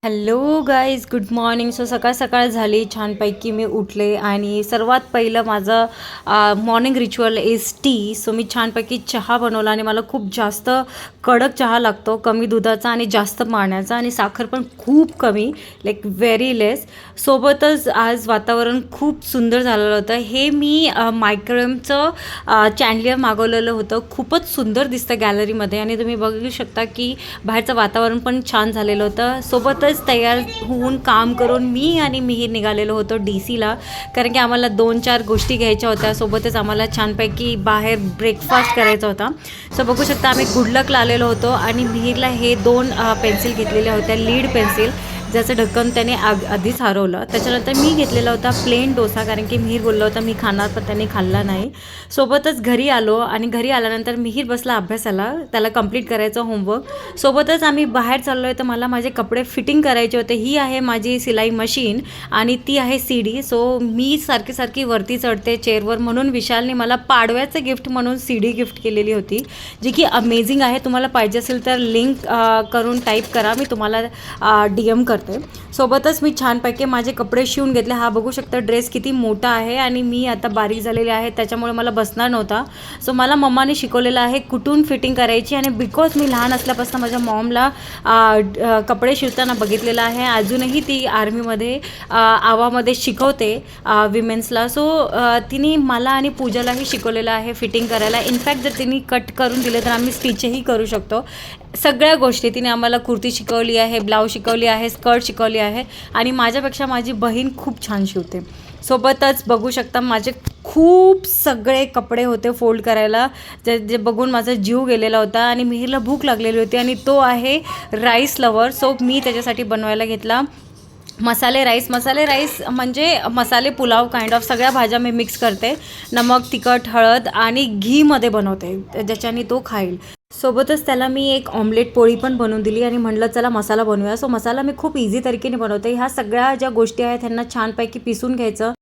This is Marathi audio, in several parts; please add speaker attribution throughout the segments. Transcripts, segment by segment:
Speaker 1: Hello guys, good morning. So सकाळ सकाळ झाली, छानपैकी मी उठले आणि सर्वात पहिलं माझं morning ritual is tea. So मी छानपैकी चहा बनवला आणि मला खूप जास्त कडक चहा लागतो, कमी दुधाचा आणि जास्त पाण्याचा आणि साखर पण खूप कमी, लाईक व्हेरी लेस. सोबतच आज वातावरण खूप सुंदर झालेलं होतं. हे मी मायक्रोमचं चॅन्डलियर मागवलेलं होतं. खूपच सुंदर दिसतं गॅलरीमध्ये आणि तुम्ही बघू शकता की बाहेरचं वातावरण पण छान झालेलं होतं. सोबतच तयार होऊन काम करून मी आणि मिहीर निघालेलो होतो DCला, कारण की आम्हाला 2-4 गोष्टी घ्यायच्या होत्या. सोबतच आम्हाला छानपैकी बाहेर ब्रेकफास्ट करायचा होता. सो बघू शकता आम्ही गुडलकला आलेलो होतो आणि मिहीरला हे 2 पेन्सिल घेतलेल्या होत्या, लीड पेन्सिल, ज्याचं ढक्कन त्याने आधीच हरवलं. त्याच्यानंतर मी घेतलेला होता प्लेन डोसा, कारण की मिहीर बोलला होता मी खाणार, पण त्याने खाल्ला नाही. सोबतच घरी आलो आणि घरी आल्यानंतर मिहीर बसला अभ्यासाला, त्याला कंप्लीट करायचं होमवर्क. सोबतच आम्ही बाहेर चाललो आहे, तर मला माझे कपडे फिटिंग करायचे होते. ही आहे माझी सिलाई मशीन आणि ती आहे CD. सो मी सारखी सारखी वरती चढते चेअरवर, म्हणून विशालने मला पाडव्याचं गिफ्ट म्हणून CD गिफ्ट केलेली होती, जी की अमेझिंग आहे. तुम्हाला पाहिजे असेल तर लिंक करून टाईप करा, मी तुम्हाला DM करते. सोबतच मी छानपैकी माझे कपडे शिवून घेतले. हा बघू शकता ड्रेस किती मोठा आहे आणि मी आता बारीक झालेले आहे, त्याच्यामुळे मला बसणार नव्हता. सो मला मम्माने शिकवलेलं आहे कुठून फिटिंग करायची, आणि बिकॉज मी लहान असल्यापासून माझ्या मॉमला कपडे शिवताना बघितलेलं आहे. अजूनही ती आर्मीमध्ये आवामध्ये शिकवते विमेन्सला. सो तिने मला आणि पूजालाही शिकवलेलं आहे फिटिंग करायला. इनफॅक्ट जर तिने कट करून दिले तर आम्ही स्टिचही करू शकतो. सगळ्या गोष्टी तिने आम्हाला कुर्ती शिकवली आहे, ब्लाऊज शिकवली आहे, स्कर्ट शिकवली आहे आणि माझ्यापेक्षा माझी बहीण खूप छान शिवते. सोबतच बघू शकता माझे खूप सगळे कपडे होते फोल्ड करायला, जे बघून माझा जीव गेलेला होता आणि मिहीरला भूक लागलेली होती आणि तो आहे राईस लवर. सो मी त्याच्यासाठी बनवायला घेतला मसाले राईस. मसाले राईस म्हणजे मसाले पुलाव काइंड ऑफ. सगळ्या भाज्या मी मिक्स करते, नमक, तिखट, हळद आणि घीमध्ये बनवते, ज्याच्याने तो खाईल. सोबतच त्याला मी एक ऑमलेट पोळी पण बनवून दिली आणि म्हटलं चला मसाला बनवूया. सो मसाला मी खूप इझी तरीकेने बनवते. ह्या सगळ्या ज्या गोष्टी आहेत त्यांना छानपैकी पिसून घ्यायचं.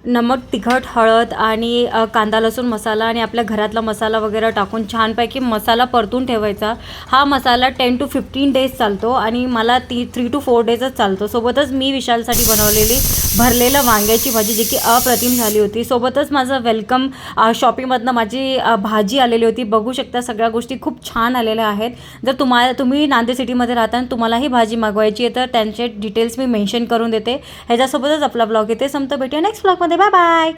Speaker 1: नमक, तिखट, हळद आणि कांदा लसूण मसाला आणि आपल्या घरातला मसाला वगैरे टाकून छानपैकी मसाला परतून ठेवायचा. हा मसाला 10 to 15 डेज चालतो आणि मला 3 to 4 डेजच चालतो. सोबतच मी विशालसाठी बनवलेली भरलेलं वांग्याची भाजी, जी की अप्रतिम झाली होती. सोबतच माझं वेलकम शॉपिंगमधनं माझी भाजी आलेली होती. बघू शकता सगळ्या गोष्टी खूप छान आलेल्या आहेत. जर तुम्ही नांदेड सिटीमध्ये राहता आणि तुम्हालाही भाजी मागवायची आहे तर त्यांचे डिटेल्स मी मेन्शन करून देते. ह्याच्यासोबतच आपला ब्लॉग इथे संपतो. भेटूया नेक्स्ट ब्लॉगमध्ये. Bye bye.